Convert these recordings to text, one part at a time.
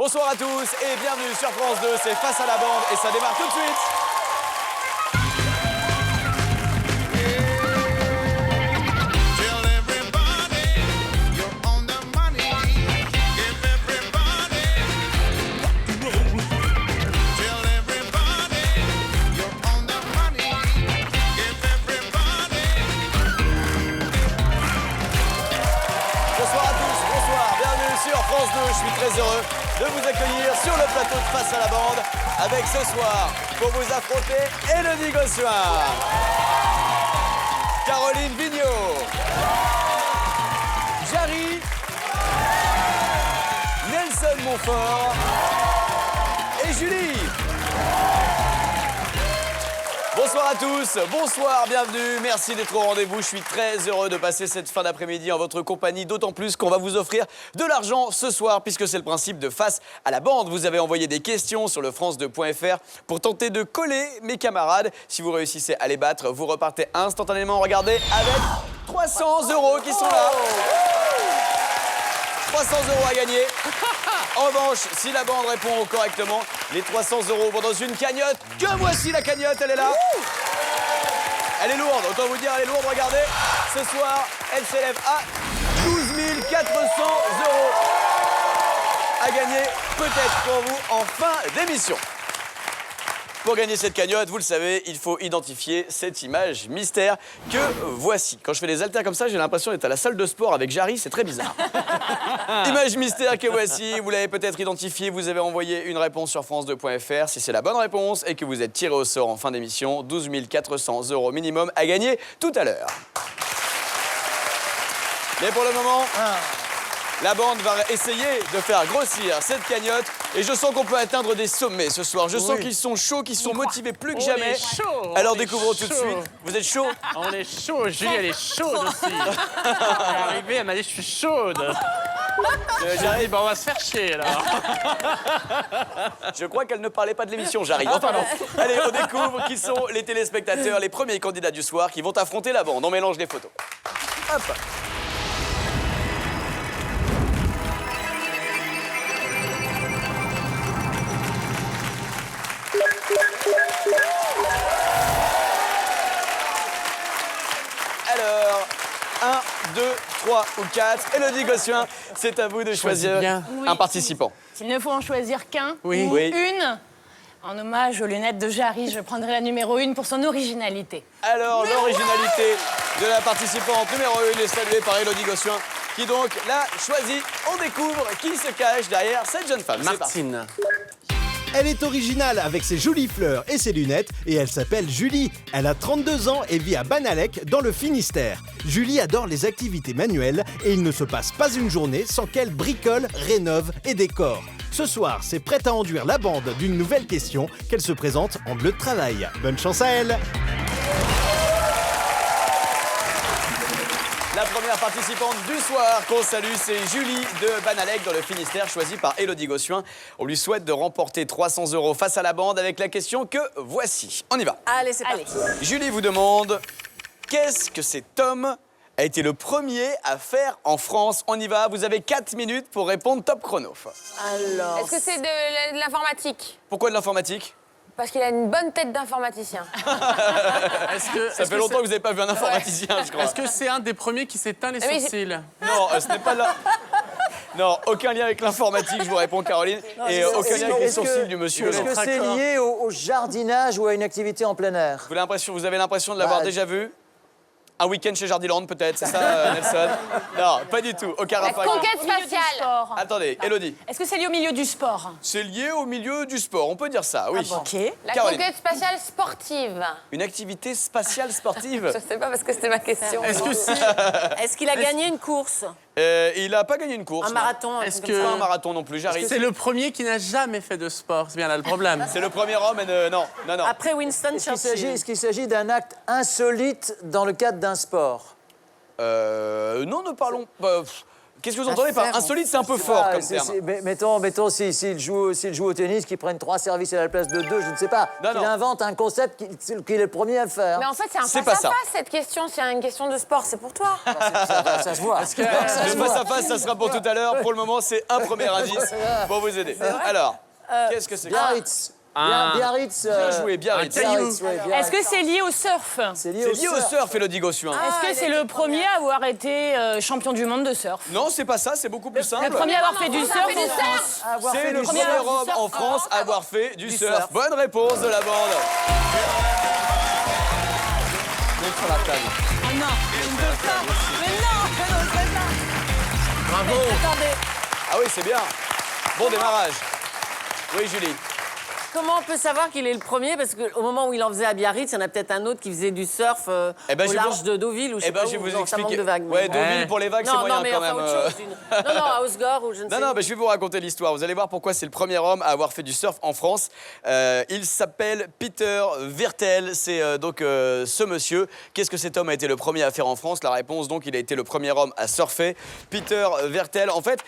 Bonsoir à tous et bienvenue sur France 2, c'est Face à la bande et ça démarre tout de suite. France 2, je suis très heureux de vous accueillir sur le plateau de Face à la bande avec ce soir, pour vous affronter, Élodie Gossuin, Caroline Vigneault, Jarry, Nelson Montfort et Julie. Bonsoir à tous, bonsoir, bienvenue, merci d'être au rendez-vous. Je suis très heureux de passer cette fin d'après-midi en votre compagnie, d'autant plus qu'on va vous offrir de l'argent ce soir, puisque c'est le principe de Face à la bande. Vous avez envoyé des questions sur le france2.fr pour tenter de coller mes camarades. Si vous réussissez à les battre, vous repartez instantanément, regardez, avec 300 € qui sont là. 300 € à gagner. En revanche, si la bande répond correctement, les 300 € vont dans une cagnotte. Que voici la cagnotte, elle est là. Elle est lourde, autant vous dire, elle est lourde, regardez. Ce soir, elle s'élève à 12 400 € à gagner, peut-être pour vous, en fin d'émission. Pour gagner cette cagnotte, vous le savez, il faut identifier cette image mystère que voici. Quand je fais des haltères comme ça, j'ai l'impression d'être à la salle de sport avec Jarry, c'est très bizarre. Image mystère que voici, vous l'avez peut-être identifiée, vous avez envoyé une réponse sur france2.fr. Si c'est la bonne réponse et que vous êtes tiré au sort en fin d'émission, 12 400 € minimum à gagner tout à l'heure. Mais pour le moment... La bande va essayer de faire grossir cette cagnotte et je sens qu'on peut atteindre des sommets ce soir. Je sens qu'ils sont chauds, qu'ils sont motivés plus que jamais. Alors découvrons tout de suite. Vous êtes chaud? On est chaud. Julie, elle est chaude aussi. Elle est arrivée, elle m'a dit je suis chaude. J'ai dit, on va se faire chier alors. Je crois qu'elle ne parlait pas de l'émission, Jarry. Enfin non. Allez, on découvre qui sont les téléspectateurs, les premiers candidats du soir qui vont affronter la bande. On mélange les photos. Hop. Alors, 1, 2, 3 ou 4. Élodie Gossuin, c'est à vous de choisir un participant. S'il ne faut en choisir qu'un ou Oui. une, en hommage aux lunettes de Jarry, je prendrai la numéro 1 pour son originalité. Alors, l'originalité de la participante numéro 1 est saluée par Élodie Gossuin, qui donc l'a choisie. On découvre qui se cache derrière cette jeune femme. Martine. Elle est originale avec ses jolies fleurs et ses lunettes et elle s'appelle Julie. Elle a 32 ans et vit à Banalec dans le Finistère. Julie adore les activités manuelles et il ne se passe pas une journée sans qu'elle bricole, rénove et décore. Ce soir, c'est prête à enduire la bande d'une nouvelle question qu'elle se présente en bleu de travail. Bonne chance à elle. La première participante du soir qu'on salue, c'est Julie de Banalec dans le Finistère, choisie par Élodie Gossuin. On lui souhaite de remporter 300 € face à la bande avec la question que voici. On y va. Allez, c'est parti. Julie vous demande, qu'est-ce que cet homme a été le premier à faire en France? On y va, vous avez 4 minutes pour répondre, top chrono. Alors... Est-ce que c'est de l'informatique? Pourquoi de l'informatique? Parce qu'il a une bonne tête d'informaticien. Ça fait longtemps que vous n'avez pas vu un informaticien, je crois. Est-ce que c'est un des premiers qui s'éteint les sourcils? Non, ce n'est pas là. Non, aucun lien avec l'informatique, je vous réponds, Caroline. Et aucun lien avec les sourcils du monsieur. Est-ce que c'est lié au jardinage ou à une activité en plein air? Vous avez l'impression de l'avoir déjà vu? Un week-end chez Jardiland, peut-être, c'est ça, Nelson? Non, pas du tout, aucun La rapport. conquête spatiale. Attendez, Élodie. Est-ce que c'est lié au milieu du sport? C'est lié au milieu du sport, on peut dire ça, oui. Ok. La Caroline. conquête spatiale sportive. Une activité spatiale sportive? Je sais pas parce que c'était ma question. Est-ce qu'il a gagné une course? Il n'a pas gagné une course. Un marathon? Est-ce C'est pas un marathon non plus, j'arrive. C'est le premier qui n'a jamais fait de sport, c'est bien là le problème. C'est le premier homme, et non. Après Winston Churchill. Est-ce qu'il s'agit d'un acte insolite dans le cadre d'un sport? Non, ne parlons pas. Qu'est-ce que vous entendez par insolite? C'est un peu fort comme terme. Mettons s'il joue au tennis, qu'ils prennent 3 services à la place de 2, je ne sais pas. Non, qu'il non. invente un concept qu'il est le premier à le faire. Mais en fait, c'est un C'est pas ça. face-à-face, cette question. C'est une question de sport, c'est pour toi. Ça se voit. Le face à face, ça sera pour tout à l'heure. Pour le moment, c'est un premier indice pour vous aider. Alors, qu'est-ce que c'est que ça? Biarritz. Biarritz. Bien joué, Biarritz. Biarritz, ouais, Biarritz. Est-ce que c'est lié au surf? C'est C'est lié au surf, Elodie Gossuin. Est-ce que c'est le premier à avoir été champion du monde de surf? Non, c'est pas ça, c'est beaucoup plus simple. Le premier à avoir fait du surf en France? Avoir C'est fait le du premier surf. homme en France à avoir fait du surf. surf. Bonne réponse de la bande. Sur la table. Oh non, je ne veux pas. Mais non, je ne veux pas. Bravo. Attendez. Ah oui, c'est bien. Bon démarrage. Oui, Julie. Comment on peut savoir qu'il est le premier? Parce qu'au moment où il en faisait à Biarritz, il y en a peut-être un autre qui faisait du surf Eh ben, au je large vous- de Deauville ou je sais Eh ben, pas je vais où. vous Non, ça manque expliquer. de vagues. Ouais, mais- Deauville pour les vagues, c'est Non, moyen non, mais quand enfin même. autre chose. Non, à Osgore ou je ne sais. Non, je vais vous raconter l'histoire. Vous allez voir pourquoi c'est le premier homme à avoir fait du surf en France. Il s'appelle Peter Wirtel. C'est donc ce monsieur. Qu'est-ce que cet homme a été le premier à faire en France? La réponse, donc, il a été le premier homme à surfer. Peter Wirtel, en fait,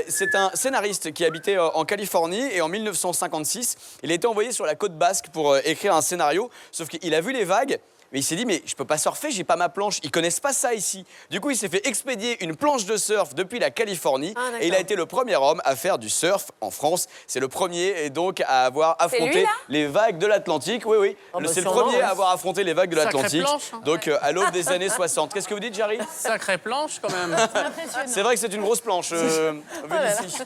c'est un scénariste qui habitait en Californie et en 1956, il a été envoyé sur la côte basque pour écrire un scénario. Sauf qu'il a vu les vagues. Mais il s'est dit, mais je peux pas surfer, j'ai pas ma planche. Ils connaissent pas ça ici. Du coup, il s'est fait expédier une planche de surf depuis la Californie. Ah, d'accord. Et il a été le premier homme à faire du surf en France. C'est le premier, et donc, à avoir affronté lui, là les vagues de l'Atlantique. Oui, oui. Oh, bah, c'est le sûrement, premier ouais. à avoir affronté les vagues de Sacrée l'Atlantique. planche, hein. Donc, à l'aube des années 60. Qu'est-ce que vous dites, Jarry? Sacrée planche, quand même. C'est vrai que c'est une grosse planche, vu d'ici.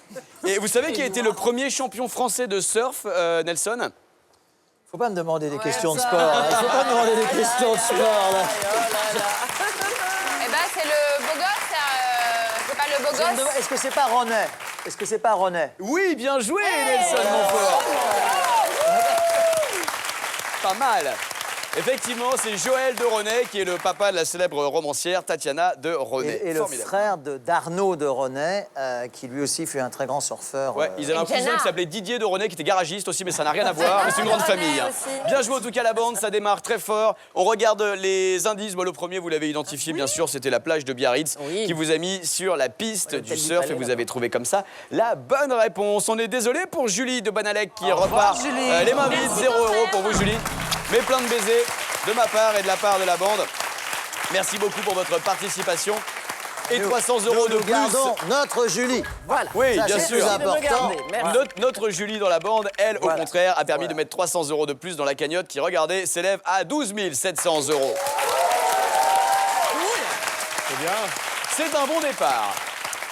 Et vous savez qui a été le premier champion français de surf, Nelson? Faut pas me demander des questions de sport. Là. Faut pas me demander des questions de sport. Là. Eh ben, c'est le beau gosse, c'est pas le beau Je me demande, gosse. Est-ce que c'est pas René? Est-ce que c'est pas René? Oui, bien joué, Nelson Montfort. Pas mal. Effectivement, c'est Joël de René qui est le papa de la célèbre romancière Tatiana de René. Et le Formidable. frère d'Arnaud de René, qui lui aussi fut un très grand surfeur. Ouais, ils avaient un cousin Jenna. qui s'appelait Didier de René qui était garagiste aussi, mais ça n'a rien à voir. Mais c'est une grande famille. hein. Bien joué en tout cas la bande, ça démarre très fort. On regarde les indices. Bon, le premier, vous l'avez identifié, bien sûr, c'était la plage de Biarritz Oui. qui vous a mis sur la piste du l'hôtel du surf et Palais, vous là-bas. avez trouvé comme ça la bonne réponse. On est désolé pour Julie de Banalec qui repart Julie. les mains vides, 0 € pour vous Julie. Mais plein de baisers de ma part et de la part de la bande. Merci beaucoup pour votre participation. Et 300 € de Nous plus. gardons notre Julie. Voilà. Oui, Ça, bien c'est sûr. plus important. Regardez, merci. Notre Julie dans la bande, elle, au Voilà. contraire, a permis Voilà. de mettre 300 € de plus dans la cagnotte qui, regardez, s'élève à 12 700 €. C'est bien. C'est un bon départ.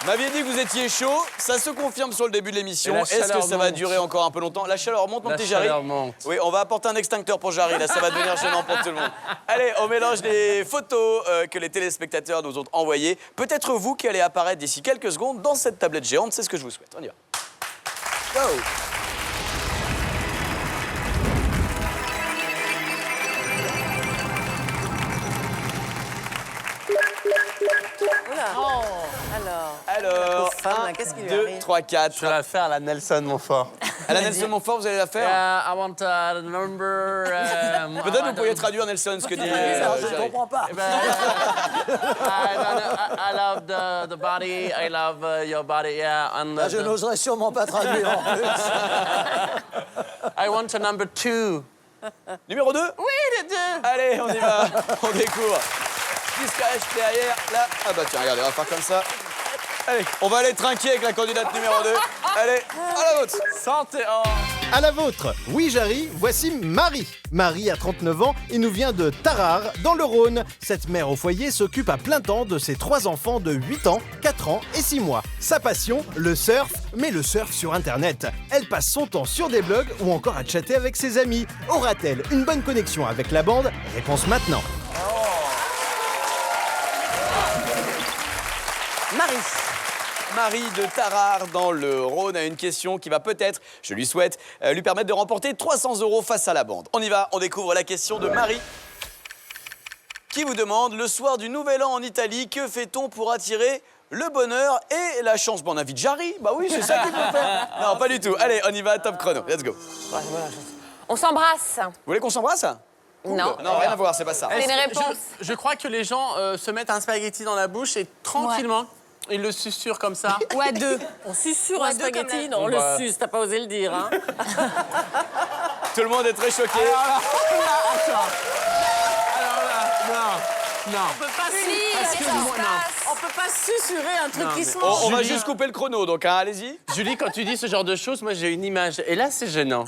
Vous m'aviez dit que vous étiez chaud, ça se confirme sur le début de l'émission. Et la Est-ce que chaleur ça va monte. durer encore un peu longtemps? La chaleur monte, mon La petit Jarry? chaleur monte. Oui, on va apporter un extincteur pour Jarry, là, ça va devenir gênant pour tout le monde. Allez, on mélange les photos que les téléspectateurs nous ont envoyées. Peut-être vous qui allez apparaître d'ici quelques secondes dans cette tablette géante, c'est ce que je vous souhaite. On y va. Go! Alors, Pauvre femme, là, 1, qu'est-ce qui lui 2, arrive 3, 4. Je vais la faire à la Nelson Montfort. À la Nelson Montfort, vous allez la faire? I want to remember. Peut-être vous pourriez traduire, Nelson, ce que dit Alors, je ne Jarry. comprends pas. I love the body. I love your body. Yeah. And Ah, je n'oserais sûrement pas traduire en plus. I want a number 2. Numéro 2? Oui, les deux. Allez, on y va. On découvre. Qui se cache derrière là? Ah bah tiens, regardez, on va faire comme ça. Allez, on va aller trinquer avec la candidate numéro 2. Allez, à la vôtre. Santé. Oh. À la vôtre. Oui, Jarry, voici Marie. Marie a 39 ans et nous vient de Tarare, dans le Rhône. Cette mère au foyer s'occupe à plein temps de ses 3 enfants de 8 ans, 4 ans et 6 mois. Sa passion, le surf, mais le surf sur Internet. Elle passe son temps sur des blogs ou encore à chatter avec ses amis. Aura-t-elle une bonne connexion avec la bande? Réponse maintenant. Marie. Marie de Tarare dans le Rhône a une question qui va peut-être, je lui souhaite, lui permettre de remporter 300 € face à la bande. On y va, on découvre la question de Marie qui vous demande, le soir du Nouvel An en Italie, que fait-on pour attirer le bonheur et la chance? Bon, on invite Jarry, bah oui, c'est ça qu'il faut faire. Non, pas du tout. Allez, on y va, top chrono, let's go. On s'embrasse. Vous voulez qu'on s'embrasse? Non. Non, rien à voir, c'est pas ça. C'est une réponse. Je crois que les gens se mettent un spaghetti dans la bouche et tranquillement, Il le susurre comme ça. Ou à deux. On susurre Ouais, un deux comme spaghetti. la- Non, on Bah. le suce, t'as pas osé le dire. Hein. Tout le monde est très choqué. Non. On peut pas, Julie, qu'est-ce qui se passe? on peut pas susurrer un truc Non, qui mais- se On mange. va Julie. juste couper le chrono, donc hein, allez-y. Julie, quand tu dis ce genre de choses, moi j'ai une image. Et là, c'est gênant.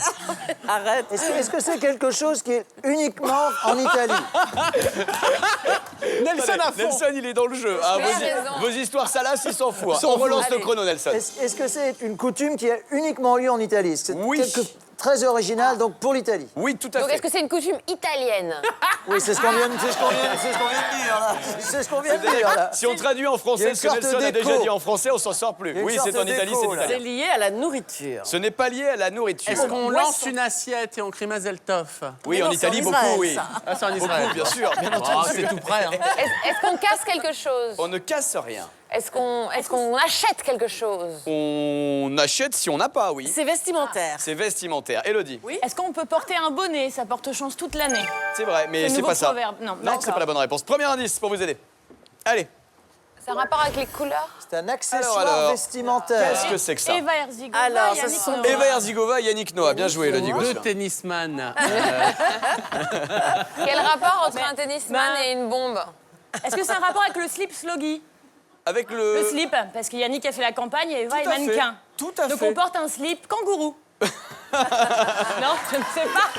Arrête. Est-ce que c'est quelque chose qui est uniquement en Italie? Nelson à fond. Nelson, il est dans le jeu. Ah, Tu as raison. vos histoires salaces, il s'en fout. On relance le chrono, Nelson. Est-ce que c'est une coutume qui a uniquement lieu en Italie? C'est Oui. quelque très original, donc pour l'Italie. Oui, tout à Donc fait. est-ce que c'est une coutume italienne? Oui, c'est ce qu'on vient, de dire, là. C'est ce qu'on vient de dire, là. Si on traduit en Il y a français une ce que sorte Nelson a d'écho. déjà dit en français, on s'en sort plus. Il y a une Oui, sorte c'est en Italie, d'écho, c'est là. C'est italien. lié à la nourriture. Ce n'est pas lié à la nourriture. Est-ce qu'on Boisson. lance une assiette et on crie Mazel Tov? Oui, Mais en non, c'est en Italie, Israël, beaucoup, oui. ça. Ah, c'est en Israël. Beaucoup, bien sûr, bien Oh, entendu. c'est tout près. Hein. Est-ce qu'on casse quelque chose? On ne casse rien. Est-ce qu'on achète quelque chose? On achète si on n'a pas, oui. C'est vestimentaire. C'est vestimentaire. Élodie. Oui. Est-ce qu'on peut porter un bonnet? Ça porte chance toute l'année. C'est vrai, mais le c'est nouveau pas ça. proverbe. Non, c'est d'accord. pas la bonne réponse. Premier indice pour vous aider. Allez, C'est un rapport avec les couleurs? C'est un accessoire Alors, vestimentaire. qu'est-ce que c'est que ça? Eva Herzigova, Alors, ça Yannick sent- Noah. Eva Herzigova, Yannick Noah. Bien joué, Élodie Deux Gosselin. tennisman. Quel rapport entre un tennisman et une bombe? Est-ce que c'est un rapport avec le slip sloggy? Avec Le slip, parce que Yannick a fait la campagne et Eva est Tout à fait. mannequin. Tout à Donc fait. on porte un slip kangourou. Non, je ne sais pas.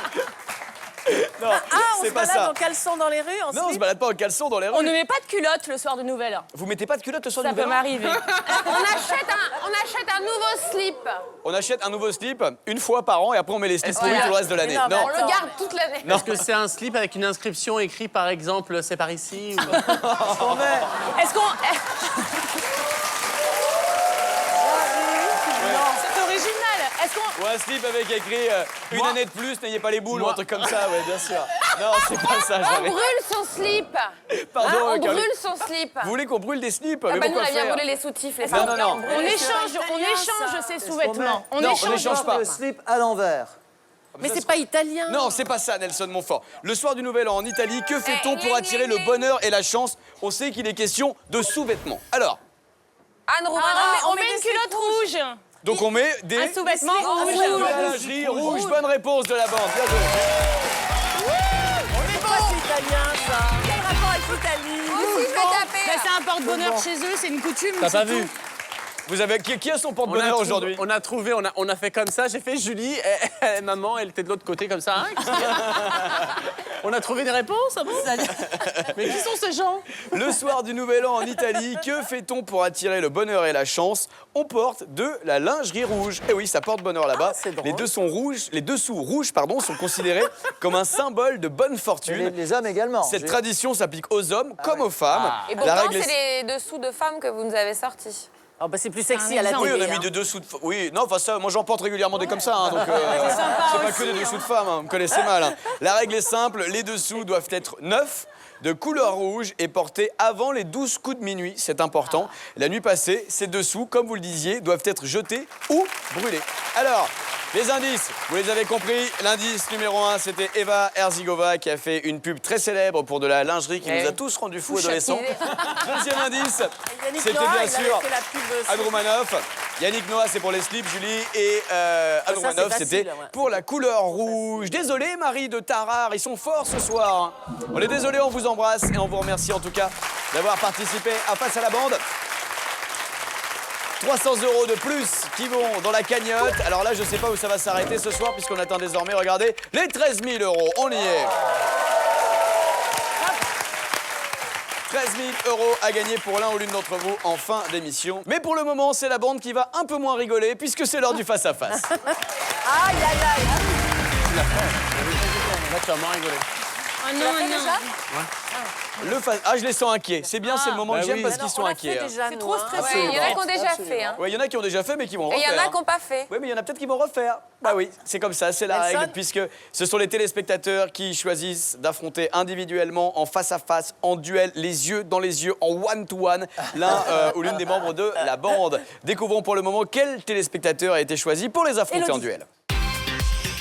Non, Ah, on c'est se pas balade ça. en caleçon dans les rues, en Non, on se slip. balade pas en caleçon dans les On rues. ne met pas de culotte le soir de Nouvel An. Vous mettez pas de culotte le soir Ça du peut Nouvel An m'arriver. On achète un nouveau slip. On achète un nouveau slip une fois par an et après on met les slips pourris tout le reste de l'année. Mais non, Non, mais On le garde toute l'année. Est-ce que c'est un slip avec une inscription écrite par exemple c'est par ici ou... Est-ce qu'on. C'est original. Est-ce qu'on. ou un slip avec écrit une Moi- année de plus, n'ayez pas les boules ou Moi- un truc comme ça, ouais, bien sûr. Non, c'est pas ça, On j'arrive. brûle son slip. Pardon, On Caroline. brûle son slip. Vous voulez qu'on brûle des slips? Ah Mais bah nous, on pourquoi a bien faire brûlé les soutifs, les Non, femmes. non, non. On échange ses sous-vêtements. On Non, on échange. échange pas. Le slip à l'envers. Mais c'est pas italien. Non, c'est pas ça, Nelson Montfort. Le soir du Nouvel An en Italie, que fait-on pour gling, attirer gling, le bonheur et la chance? On sait qu'il est question de sous-vêtements. Alors, Anne Romanoff. On met une culotte rouge. donc on met des... Un sous-vêtement rouge. De la lingerie rouge. Bonne réponse de la bande. Bien joué. On n'est pas si italien, ça. Quel rapport avec l'Italie? Aussi, je vais taper. Bah, c'est un porte-bonheur chez eux, c'est une coutume. T'as c'est pas tout. vu? Vous avez... Qui a son On a porte-bonheur trouvé- aujourd'hui? On a trouvé, on a fait comme ça. J'ai fait Julie, et maman, elle était de l'autre côté comme ça. Hein, qu'est-ce qu'il y a on a trouvé des réponses, ah bon? Mais qui sont ces gens? Le soir du Nouvel An en Italie, que fait-on pour attirer le bonheur et la chance? On porte de la lingerie rouge. Et oui, ça porte bonheur là-bas. Ah, c'est drôle. Les dessous rouges, sont considérés comme un symbole de bonne Et fortune. les hommes également. Cette tradition s'applique aux hommes comme aux femmes. Et La pourtant, règle est- c'est les dessous de femmes que vous nous avez sortis. Oh, bah, c'est plus sexy Un à la exemple. Oui, télé. on a mis hein. des dessous de... Oui, non, enfin ça, moi j'en porte régulièrement des comme ça, hein, donc c'est pas que des dessous de femmes, hein, vous me connaissez mal. Hein. La règle est simple, les dessous doivent être neufs, de couleur rouge et portés avant les 12 coups de minuit, c'est important. La nuit passée, ces dessous, comme vous le disiez, doivent être jetés ou brûlés. Alors, les indices, vous les avez compris. L'indice numéro 1, c'était Eva Herzigova qui a fait une pub très célèbre pour de la lingerie qui nous a tous rendus fous adolescents. Deuxième indice, Yannick c'était Noah, bien il avait sûr fait la pub, Anne Romanoff. Yannick Noah, c'est pour les slips, Julie. Et Anne Ça, Romanoff, c'est c'était facile, ouais. pour la couleur rouge. Désolé, Marie de Tarare, ils sont forts ce soir. On est désolé, on vous embrasse et on vous remercie en tout cas d'avoir participé à Face à la bande. 300 € de plus qui vont dans la cagnotte. Alors là, je ne sais pas où ça va s'arrêter ce soir puisqu'on atteint désormais, regardez, les 13 000 €. On y est. 13 000 € à gagner pour l'un ou l'une d'entre vous en fin d'émission. Mais pour le moment, c'est la bande qui va un peu moins rigoler puisque c'est l'heure du face-à-face. Aïe, aïe, aïe. Là, tu vas moins rigoler. Oh non, non. Ah, je les sens inquiets. C'est bien, c'est le moment Bah que j'aime oui. parce qu'ils sont On l'a inquiets. fait hein. déjà, C'est nous, trop hein. stressant. Ouais, il y en a qui ont déjà fait. Hein. Ouais, il y en a qui ont déjà fait mais qui vont Et il y refaire. en a qui n'ont pas fait. Oui, mais il y en a peut-être qui vont refaire. Bah oui, c'est comme ça, c'est la Nelson règle, puisque ce sont les téléspectateurs qui choisissent d'affronter individuellement, en face-à-face, en duel, les yeux dans les yeux, en one-to-one, l'un ou l'une des membres de la bande. Découvrons pour le moment quel téléspectateur a été choisi pour les affronter en duel.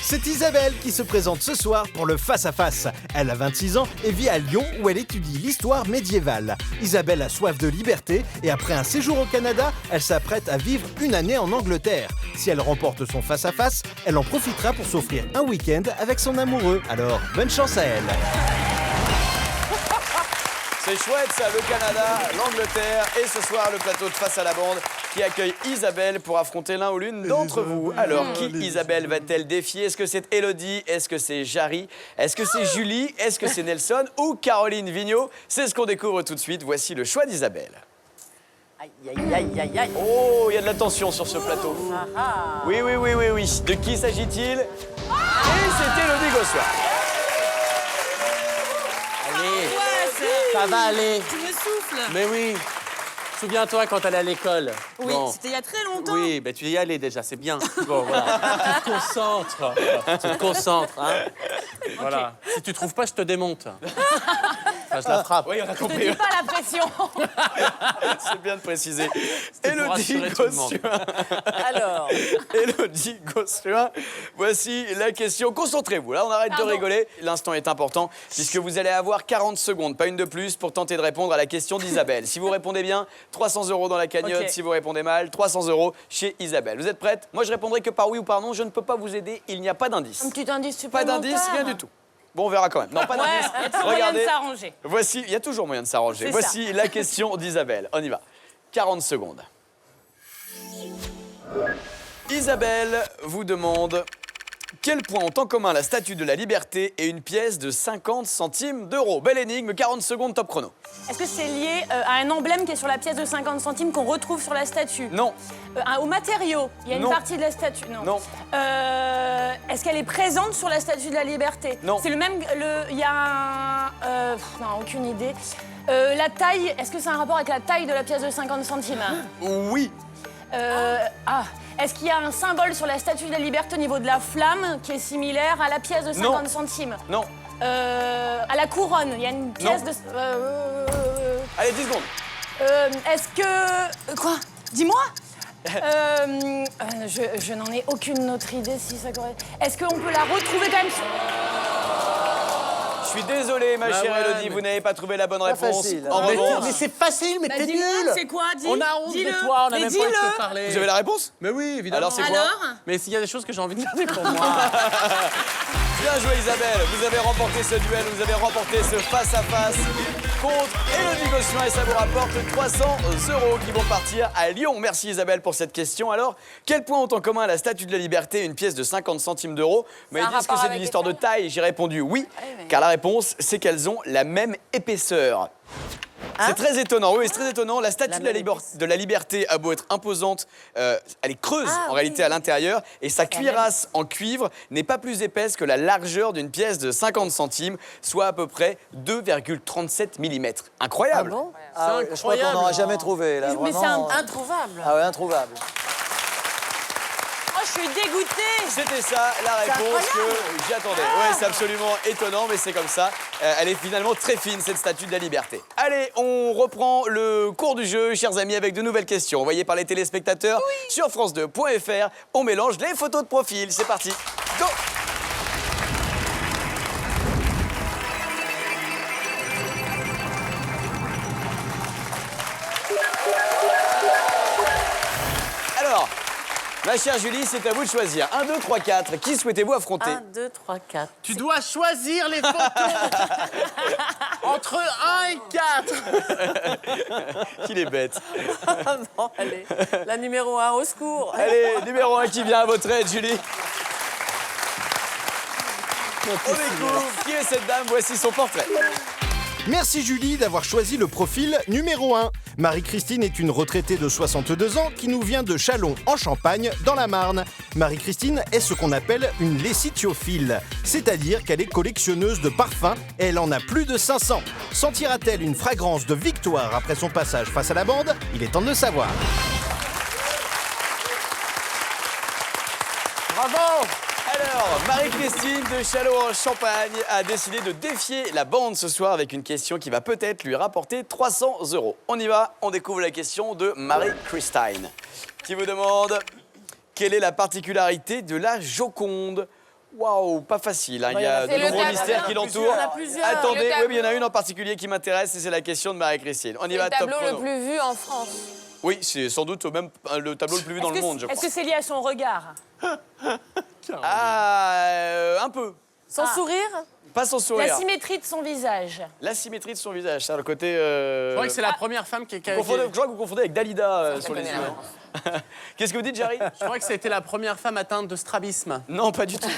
C'est Isabelle qui se présente ce soir pour le face-à-face. Elle a 26 ans et vit à Lyon où elle étudie l'histoire médiévale. Isabelle a soif de liberté et après un séjour au Canada, elle s'apprête à vivre une année en Angleterre. Si elle remporte son face-à-face, elle en profitera pour s'offrir un week-end avec son amoureux. Alors, bonne chance à elle. C'est chouette ça, le Canada, l'Angleterre et ce soir le plateau de Face à la bande qui accueille Isabelle pour affronter l'un ou l'une d'entre vous. Alors qui Isabelle va-t-elle défier? Est-ce que c'est Élodie? Est-ce que c'est Jarry? Est-ce que c'est Julie? Est-ce que c'est Nelson ou Caroline Vigneault? C'est ce qu'on découvre tout de suite. Voici le choix d'Isabelle. Aïe, aïe, aïe, aïe, aïe. Oh, il y a de la tension sur ce plateau. Oui. De qui s'agit-il? Et c'est Élodie Gossuin. Allez, ça va aller. Tu me souffles. Mais oui. Souviens-toi quand t'allais à l'école. Oui, Bon. c'était il y a très longtemps. Oui, ben tu y allais déjà, c'est bien. Bon, voilà. Tu te concentres. Tu te concentres, hein. Voilà. Si tu trouves pas, je te démonte. Enfin, je la frappe. Oui, on a Ne compris. dis pas la pression. C'est bien de préciser. pour Élodie rassurer tout le monde. Gossuin. Alors, Élodie Gossuin, voici la question. Concentrez-vous, là on arrête de rigoler. L'instant est important puisque vous allez avoir 40 secondes, pas une de plus, pour tenter de répondre à la question d'Isabelle. Si vous répondez bien, 300 € dans la cagnotte. Ok. Si vous répondez mal, 300 € chez Isabelle. Vous êtes prête? Moi je répondrai que par oui ou par non, je ne peux pas vous aider, il n'y a pas d'indice. Un petit indice Pas supplémentaire. d'indice, rien du tout. Bon, on verra quand même. Non, pas Ouais, d'indice. il y a toujours moyen de Regardez. s'arranger. Voici, il y a toujours moyen de s'arranger. C'est Voici la question d'Isabelle. On y va. 40 secondes. Isabelle vous demande quels points ont en commun la Statue de la Liberté et une pièce de 50 centimes d'euros. Belle énigme, 40 secondes, top chrono. Est-ce que c'est lié à un emblème qui est sur la pièce de 50 centimes qu'on retrouve sur la statue? Non, Au matériau? Il y a une Non. partie de la statue? non, Est-ce qu'elle est présente sur la statue de la Liberté? Non. C'est le même. Il y a un. Non, aucune idée. La taille, est-ce que c'est un rapport avec la taille de la pièce de 50 centimes? oui, Est-ce qu'il y a un symbole sur la statue de la Liberté au niveau de la flamme qui est similaire à la pièce de 50 centimes? non. À la couronne, il y a une pièce Non. de. Allez, 10 secondes. Est-ce que. Quoi? Dis-moi! Je n'en ai aucune autre idée si ça correspond. Est-ce qu'on peut la retrouver quand même? Je suis désolé, ma Bah chère ouais, Élodie, mais- vous n'avez pas trouvé la bonne réponse. facile, hein. En revanche, Mais c'est facile, mais t'es dis-le, nul. c'est quoi? Dis, On a honte dis-le. de toi, on a Mais même pas envie de dis-le. te parler. vous avez la réponse? Mais oui, évidemment. Alors, c'est quoi? Alors? Mais s'il y a des choses que j'ai envie de garder pour moi. Bien joué Isabelle, vous avez remporté ce duel, vous avez remporté ce face-à-face contre Élodie Gossuin et ça vous rapporte 300 € qui vont partir à Lyon. Merci Isabelle pour cette question. Alors, quels points ont en commun la Statue de la Liberté et une pièce de 50 centimes d'euros? Vous m'avez un dit, est-ce que rapport c'est avec une histoire de les taille? J'ai répondu oui, mais- car la réponse, c'est qu'elles ont la même épaisseur. C'est très étonnant, oui, c'est très étonnant. La statue de la Liberté a beau être imposante, elle est creuse en réalité à l'intérieur et sa cuirasse en cuivre n'est pas plus épaisse que la largeur d'une pièce de 50 centimes, soit à peu près 2,37 mm. Incroyable! bon? Ah oui, je crois qu'on n'aura jamais trouvé, là. Mais c'est Vraiment. Introuvable. Ah ouais, introuvable. Oh, je suis dégoûtée. C'était ça la réponse que j'attendais. Ouais, c'est absolument étonnant, mais c'est comme ça. Elle est finalement très fine, cette statue de la Liberté. Allez, on reprend le cours du jeu, chers amis, avec de nouvelles questions envoyées par les téléspectateurs sur France2.fr. On mélange les photos de profil. C'est parti. Go! Alors, ma chère Julie, c'est à vous de choisir. 1, 2, 3, 4. Qui souhaitez-vous affronter? 1, 2, 3, 4. Tu dois choisir les photos entre 1 et 4. Qu'il est bête. Bon, allez. La numéro 1, au secours. Allez, numéro 1 qui vient à votre aide, Julie. On découvre qui est cette dame, voici son portrait. Merci Julie d'avoir choisi le profil numéro 1. Marie-Christine est une retraitée de 62 ans qui nous vient de Châlons en Champagne, dans la Marne. Marie-Christine est ce qu'on appelle une lessitiophile, c'est-à-dire qu'elle est collectionneuse de parfums et elle en a plus de 500. Sentira-t-elle une fragrance de victoire après son passage face à la bande? Il est temps de le savoir. Bravo. Alors, Marie-Christine de Châlons en Champagne a décidé de défier la bande ce soir avec une question qui va peut-être lui rapporter 300 €. On y va, on découvre la question de Marie-Christine qui vous demande quelle est la particularité de la Joconde? Waouh, pas facile. Hein. Il y a de C'est le nombreux tableau. mystères qui l'entourent. Il y en a plusieurs. Attendez, Le oui, mais il y en a tableau. une en particulier qui m'intéresse et c'est la question de Marie-Christine. On y C'est va, le top tableau chrono. le plus vu en France. Oui, c'est sans doute même le tableau le plus vu dans le monde, je Est-ce crois. que c'est lié à son regard? Un peu. Son sourire. Pas son sourire. La symétrie de son visage. La symétrie de son visage, ça, le côté... Je crois que c'est la première femme qui Je crois que vous confondez avec Dalida sur les connais yeux. Qu'est-ce que vous dites, Jarry? Je crois que c'était la première femme atteinte de strabisme. Non, pas du tout.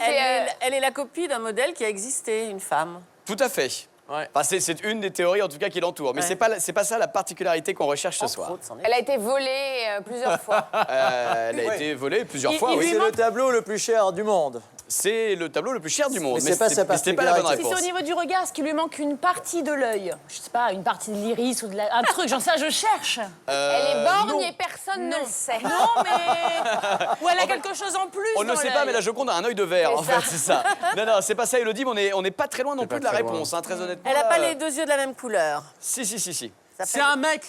Elle est la copie d'un modèle qui a existé, une femme. Tout à fait. Ouais. Enfin, c'est une des théories, en tout cas, qui l'entoure. Mais Ouais. c'est pas ça la particularité qu'on recherche ce soir. Autre, c'en est. Elle a été volée plusieurs fois. Elle a été volée plusieurs fois, il oui. lui C'est le tableau le plus cher du monde. C'est le tableau le plus cher du monde. Mais c'est pas sa c'était pas la bonne particularité. Si c'est réponse. au niveau du regard, est-ce qu'il lui manque une partie de l'œil? Je sais pas, une partie de l'iris ou un truc, j'en sais, je cherche. Elle est borgne non. et personne ne le sait. Non, mais... Ou elle a quelque chose en plus On ne le dans sait pas, l'œil. mais la Joconde a un œil de verre, en fait, c'est ça. Non, non, c'est pas ça, Élodie, mais on n'est pas très loin non plus de la réponse, hein, très honnêtement. Elle n'a pas là, les deux yeux de la même couleur. Si. C'est un mec.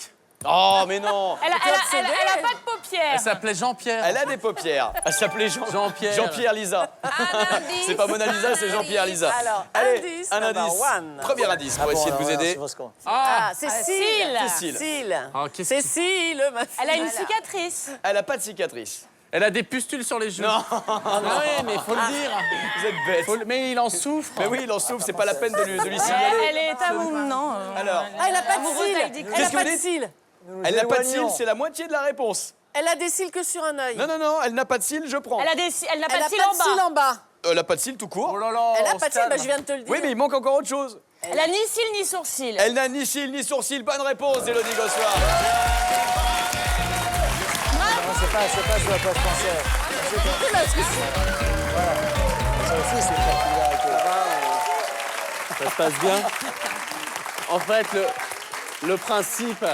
Oh, mais non. Elle a pas de paupières. Elle s'appelle Jean-Pierre. Elle a des paupières. Elle s'appelait Jean-Pierre. Jean-Pierre Lisa. Un indice. C'est pas Mona Lisa, c'est Jean-Pierre Lisa. Alors, Allez, indice un number indice. one. Premier indice pour essayer de vous aider. Ah, Cécile. Cécile. Cécile. Ah, qu'est-ce que- Cécile, ma fille. Elle a une cicatrice. Elle a pas de cicatrice. Elle a des pustules sur les joues. Non. Ah oui, mais faut le dire. Vous êtes bête. Mais il en souffre. Mais oui, il en souffre, c'est pas la peine de lui Elle signaler. est amoureuse, non. Alors, Ah, elle n'a pas de Amoureuse cils. d'Heidi Klum. Elle Qu'est-ce n'a que pas vous de dites cils. elle n'a pas de éloignons. cils, c'est la moitié de la réponse. Elle a des cils que sur un œil. Non, elle n'a pas de cils, je prends. Elle n'a Elle pas n'a de cils pas en de cils bas. en bas. Elle n'a pas de cils tout court. Oh là là. Elle n'a on pas de se cils, bah, calme. je viens de te le dire. Oui, mais il manque encore autre chose. Elle a ni cils ni sourcils. Elle n'a ni cils ni sourcils. Bonne réponse, Élodie Gossoir. Non, c'est pas sur la place française. Ça aussi, c'est une particularité. Ça se passe bien. En fait, le principe...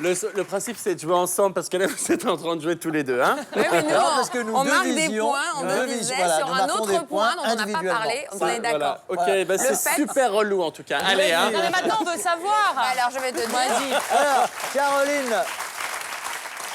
Le principe, c'est de jouer ensemble parce que là, vous êtes en train de jouer tous les deux, hein? Oui, mais nous, Non, parce que nous on deux marque des visions, points, on nous me deux disait visions, voilà, sur nous un marquons autre des point points dont on n'a pas individuellement. parlé. On est d'accord. Voilà. Ok, bah c'est fait- super relou en tout cas. Allez, hein? Non, mais maintenant, on veut savoir. Alors, je vais te dire. Alors,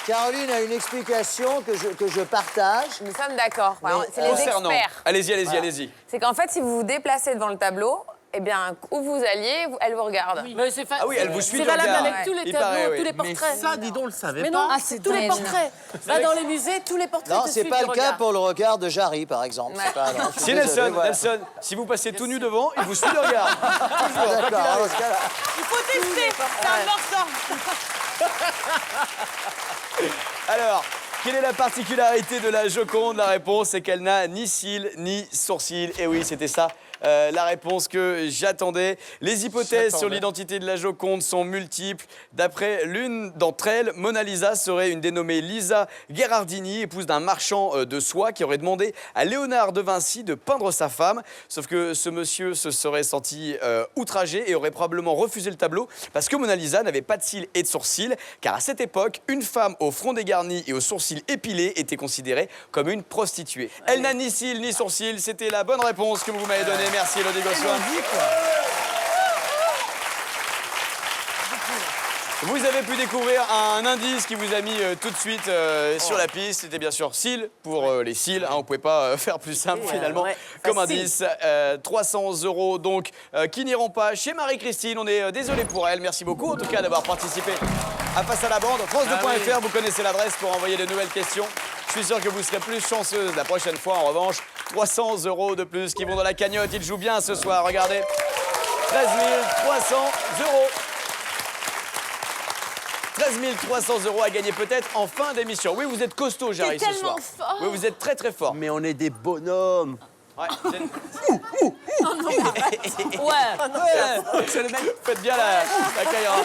Caroline a une explication que je partage. Nous sommes d'accord. C'est les Concernant. experts. Allez-y. C'est qu'en fait, si vous vous déplacez devant le tableau, eh bien, où vous alliez, elle vous regarde. Mais c'est Ah oui, elle vous suit C'est du valable regard. avec tous les Il tableaux, paraît, oui. tous les Mais portraits. ça, dis donc, on le savait Mais pas. non, Ah, c'est c'est tous les dingue. portraits. Va dans les musées, tous les portraits Non, te c'est suivent pas du le cas regard. pour le regard de Jarry, par exemple. C'est pas- non, je suis Si désolé, voilà. Nelson, si vous passez tout nu devant, il vous suit le regard. Toujours. D'accord, dans ce cas-là. Il faut tester. C'est important. Alors, quelle est la particularité de la Joconde? La réponse, c'est qu'elle n'a ni cils ni sourcils. Et oui, c'était ça. La réponse que j'attendais. Les hypothèses sur l'identité de la Joconde sont multiples. D'après l'une d'entre elles, Mona Lisa serait une dénommée Lisa Gherardini, épouse d'un marchand de soie qui aurait demandé à Léonard de Vinci de peindre sa femme. Sauf que ce monsieur se serait senti outragé et aurait probablement refusé le tableau parce que Mona Lisa n'avait pas de cils et de sourcils. Car à cette époque, une femme au front dégarni et aux sourcils épilés était considérée comme une prostituée. Elle n'a ni cils ni sourcils. C'était la bonne réponse que vous m'avez donnée. Merci, Élodie Gossuin. Vous avez pu découvrir un indice qui vous a mis tout de suite sur la piste. C'était bien sûr cils pour les cils. Hein, on ne pouvait pas faire plus simple finalement ouais, comme facile. indice. 300 € donc qui n'iront pas chez Marie-Christine. On est désolé pour elle. Merci beaucoup en tout cas d'avoir participé à Face à la bande. France2.fr, vous connaissez l'adresse pour envoyer de nouvelles questions. Je suis sûr que vous serez plus chanceuse la prochaine fois. En revanche, 300 € de plus qui vont dans la cagnotte. Il joue bien ce soir. Regardez. 13 300 €. 13 300 € à gagner peut-être en fin d'émission. Oui, vous êtes costaud, Jarry, ce soir. tellement fort. Oui, vous êtes très très fort. Mais on est des bonhommes. Ouais, vous êtes- Ouais. c'est le mec. Faites bien la caillera.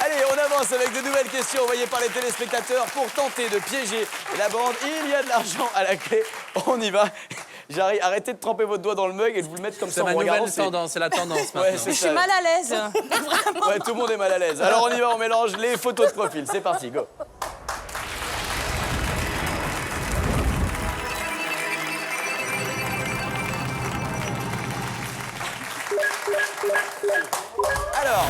Allez, on avance avec de nouvelles questions envoyées par les téléspectateurs pour tenter de piéger la bande. Il y a de l'argent à la clé. On y va. Jarry, arrêtez de tremper votre doigt dans le mug et de vous le mettre comme ça C'est en ma me regardant. nouvelle tendance, c'est la tendance maintenant. Ouais, c'est Je suis ça. mal à l'aise. Ouais, tout le monde est mal à l'aise. Alors on y va, on mélange les photos de profil. C'est parti, go. Alors.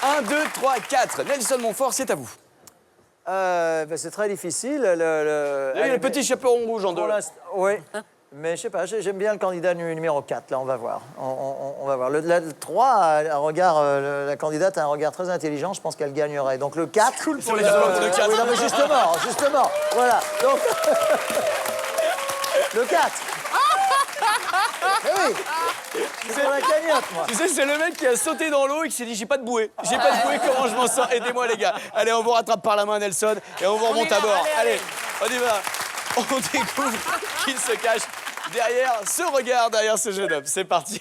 1, 2, 3, 4. Nelson Montfort, c'est à vous. C'est très difficile. Il y a le petit chaperon rouge en deux. Oui. Mais je sais pas, j'aime bien le candidat numéro 4, là, on va voir. On va voir. Le 3 a un regard, la candidate a un regard très intelligent, je pense qu'elle gagnerait. Donc le 4... Cool pour les autres, le 4. Oui, non, mais justement, voilà. Donc, le 4. Eh oui, c'est pour la cagnotte, moi. Tu sais, c'est le mec qui a sauté dans l'eau et qui s'est dit j'ai pas de bouée. J'ai pas de bouée, comment je m'en sors? Aidez-moi les gars. Allez, on vous rattrape par la main Nelson et on vous remonte à bord. Allez, on y va. On découvre qu'il se cache derrière ce regard, derrière ce jeune homme. C'est parti.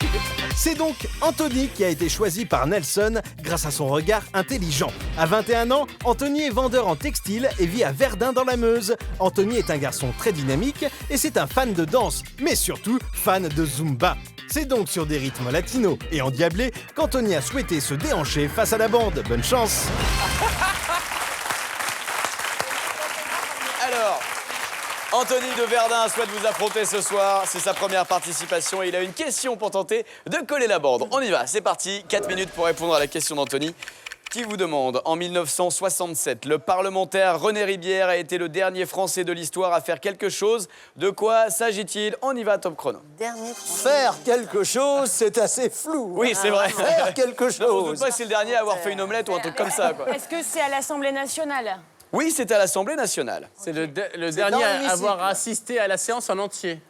C'est donc Anthony qui a été choisi par Nelson grâce à son regard intelligent. À 21 ans, Anthony est vendeur en textile et vit à Verdun dans la Meuse. Anthony est un garçon très dynamique et c'est un fan de danse, mais surtout fan de Zumba. C'est donc sur des rythmes latinos et endiablés qu'Anthony a souhaité se déhancher face à la bande. Bonne chance! Alors, Anthony de Verdun souhaite vous affronter ce soir. C'est sa première participation et il a une question pour tenter de coller la bande. On y va, c'est parti. 4 minutes pour répondre à la question d'Anthony. Qui vous demande, en 1967, le parlementaire René Ribière a été le dernier Français de l'histoire à faire quelque chose. De quoi s'agit-il? On y va, top chrono. Faire quelque chose, c'est assez flou. Oui, c'est vrai. Faire quelque Non, on ne doute chose. pas que c'est le dernier à avoir fait une omelette ou un truc comme ça, quoi. Est-ce que c'est à l'Assemblée nationale? Oui, c'est à l'Assemblée nationale. C'est le dans dernier à l'hémicycle. avoir assisté à la séance en entier.